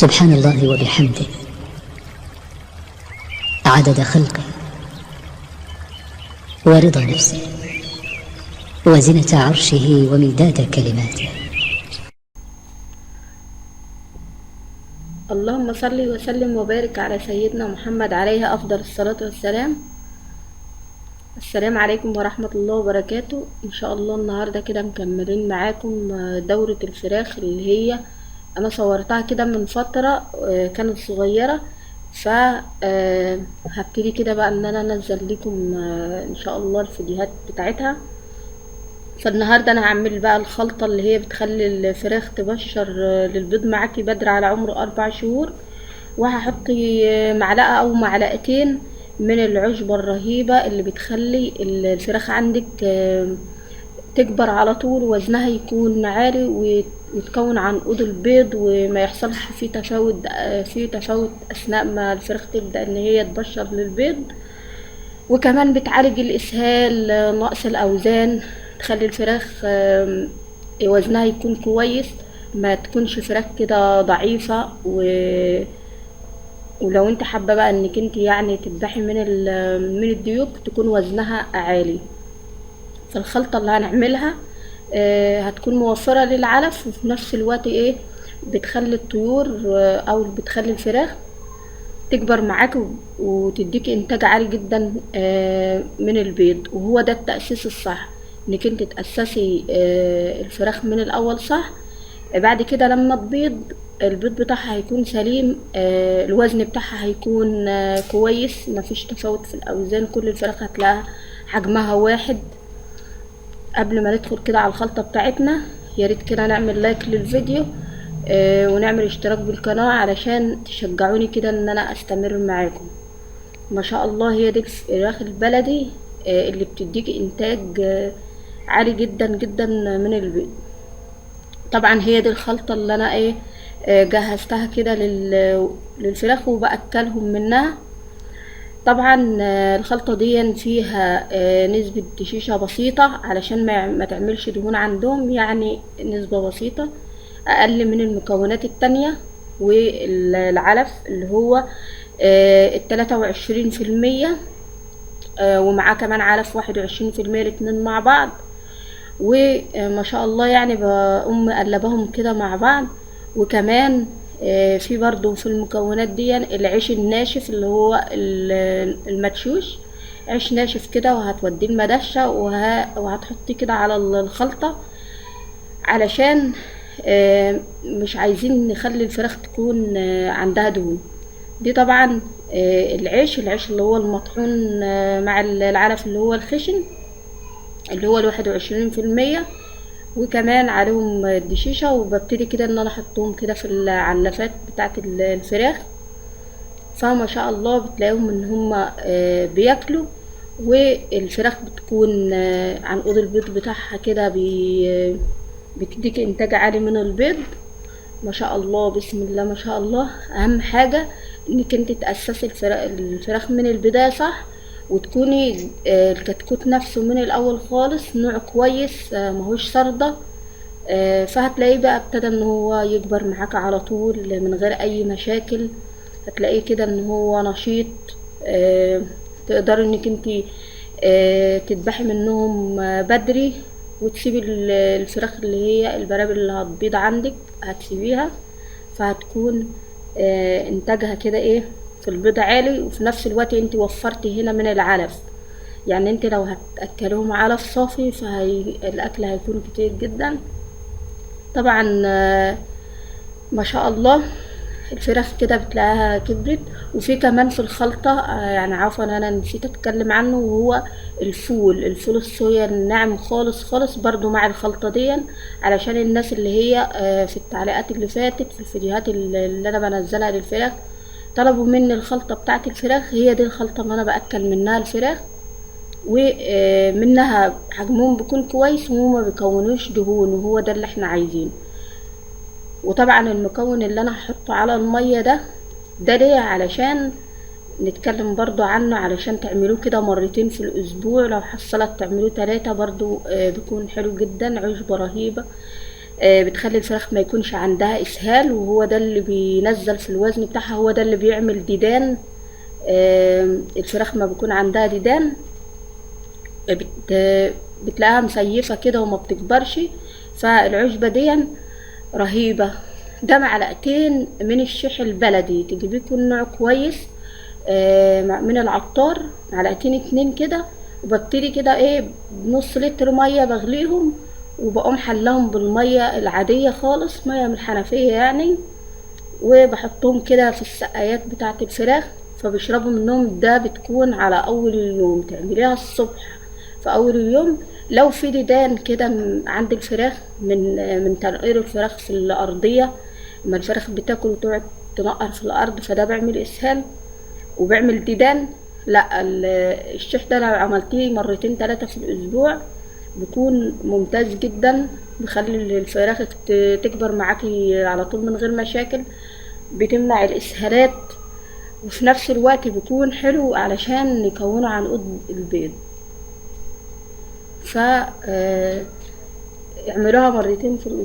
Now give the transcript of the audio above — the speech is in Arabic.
سبحان الله وبحمده عدد خلقه ورضا نفسه وزنة عرشه ومداد كلماته. اللهم صل وسلم وبارك على سيدنا محمد عليه أفضل الصلاة والسلام. السلام عليكم ورحمة الله وبركاته. إن شاء الله النهاردة كده مكملين معاكم دورة الفراخ اللي هي أنا صورتها كده من فترة، كانت صغيرة، هبتدي كده بقى ان انا انزل لكم ان شاء الله الفيديوهات بتاعتها. فالنهارده انا هعمل بقى الخلطة اللي هي بتخلي الفراخ تبشر للبيض معاكي بدري على عمر 4 شهور. وهحط معلقة او معلقتين من العشبة الرهيبة اللي بتخلي الفراخ عندك تكبر على طول، وزنها يكون عالي ويتكون عنقود البيض وما يحصلش فيه تفاوت اثناء ما الفراخ تبدأ ان هي تبشر للبيض. وكمان بتعالج الاسهال، نقص الاوزان، تخلي الفراخ وزنها يكون كويس، ما تكونش فراخ كده ضعيفة. ولو انت حابة بقى انك انت يعني تذبحي من الديوك تكون وزنها عالي. فالخلطة اللي هنعملها هتكون موفرة للعلف، وفي نفس الوقت بتخلي الطيور او بتخلي الفراخ تكبر معاك وتديك انتاج عالي جدا من البيض. وهو ده التأسيس الصح، انك انت تأسسي الفراخ من الاول صح. بعد كده لما تبيض البيض بتاعها هيكون سليم، الوزن بتاعها هيكون كويس، مفيش تفاوت في الاوزان، كل الفراخ هتلاقيها حجمها واحد. قبل ما ندخل كده على الخلطة بتاعتنا، يا ريت كده نعمل لايك للفيديو ونعمل اشتراك بالقناة علشان تشجعوني كده ان انا استمر معاكم. ما شاء الله هي دي الفراخ البلدي اللي بتديك انتاج عالي جدا جدا من البيض. طبعا هي دي الخلطة اللي انا جهزتها كده للفراخ وبأكلهم منها. طبعا الخلطة دي فيها نسبة دشيشة بسيطة علشان ما تعملش دهون عندهم، يعني نسبة بسيطة اقل من المكونات التانية. والعلف اللي هو 23%، ومعاه كمان علف 21%، الاتنين مع بعض. وما شاء الله يعني بقوم مقلبهم كده مع بعض. وكمان في برضو في المكونات دي العيش الناشف اللي هو المدشوش، عيش ناشف كده، وهتوديه المدشة وهتحطيه كده على الخلطة علشان مش عايزين نخلي الفراخ تكون عندها دهون. دي طبعا العيش اللي هو المطحون مع العلف اللي هو الخشن اللي هو 21%، وكمان عليهم الدشيشة. وببتدي كده ان انا احطهم كده في العلافات بتاعت الفراخ. فما شاء الله بتلاقيهم ان هم بياكلوا، والفراخ بتكون عنقود البيض بتاعها كده بتديك انتاج عالي من البيض. ما شاء الله بسم الله ما شاء الله. اهم حاجة انك انت تأسسي الفراخ من البداية صح، وتكوني الكتكوت نفسه من الاول خالص نوع كويس ماهوش سردة. فهتلاقيه بقى ابتدى ان هو يكبر معاك على طول من غير اي مشاكل. هتلاقيه كده ان هو نشيط، تقدري انك انت تذبحي منهم بدري، وتسيبي الفراخ اللي هي البرابل اللي هتبيض عندك هتسيبيها، فهتكون انتاجها كده في البيض عالي. وفي نفس الوقت انت وفرتي هنا من العلف، يعني انت لو هتاكلهم علف صافي الاكل هيكون كتير جدا. طبعا ما شاء الله الفراخ كده بتلاقيها كبرت. وفي كمان في الخلطة يعني عفوا انا نسيت اتكلم عنه، وهو الفول الصويا الناعم خالص خالص برضو مع الخلطة دي، علشان الناس اللي هي في التعليقات اللي فاتت في الفيديوهات اللي انا بنزلها للفراخ طلبوا مني الخلطة بتاعت الفراخ. هي دي الخلطة اللي انا باكل منها الفراخ، ومنها حجمهم بيكون كويس وهما بيكونوش دهون، وهو ده اللي احنا عايزينه. وطبعا المكون اللي انا هحطه على المية ده ليه؟ علشان نتكلم برضو عنه، علشان تعملوه كده مرتين في الاسبوع، لو حصلت تعملوه 3 برضو بيكون حلو جدا. عشبة رهيبة بتخلي الفراخ ما يكونش عندها اسهال، وهو ده اللي بينزل في الوزن بتاعها، هو ده اللي بيعمل ديدان. الفراخ ما بيكون عندها ديدان بتلاقيها مسيفة كده وما بتكبرش. فالعشبة دي رهيبة. ده معلقتين من الشيح البلدي، تجيبيه يكون نوع كويس من العطار، معلقتين 2 كده، وببتدي كده ايه بنص لتر مية بغليهم، وبقوم حلاهم بالمية العادية خالص، مية من الحنفية يعني، وبحطهم كده في السقايات بتاعة الفراخ فبيشربوا منهم. ده بتكون على اول اليوم، تعمليها الصبح في اول اليوم. لو في ديدان كده عند الفراخ من تنقير الفراخ في الارضية، اما الفراخ بتاكل وتقعد تنقر في الارض، فده بيعمل اسهال وبيعمل ديدان. لا الشيح ده لو عملتيه 2 3 في الاسبوع بيكون ممتاز جدا، بيخلي الفراخ تكبر معاكي على طول من غير مشاكل، بتمنع الاسهالات، وفي نفس الوقت بيكون حلو علشان نكونه عنقود البيض. ف اعملوها 2 مرات في الاسبوع.